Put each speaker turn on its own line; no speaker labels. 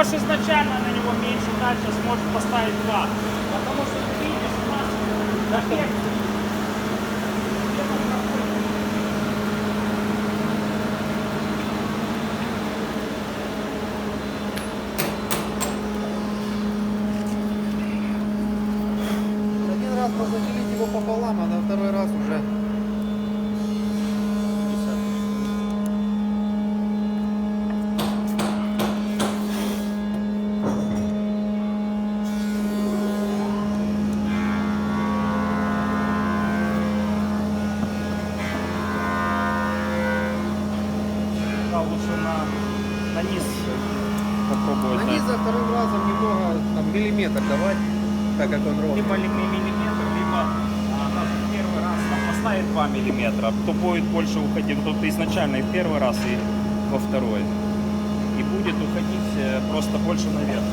можешь изначально на него меньше дать, сейчас можешь поставить 2. Потому что ты видишь, у нас эффект.
Один раз можно делить его пополам, а на второй раз уже.
Лучше на низ попробовать.
На низ за вторым разом немного, там, миллиметр давать, так как он ровный.
Либо миллиметр, либо даже в первый раз там, поставить 2 миллиметра, то будет больше уходить. Кто-то изначально и в первый раз, и во второй. И будет уходить просто больше наверх.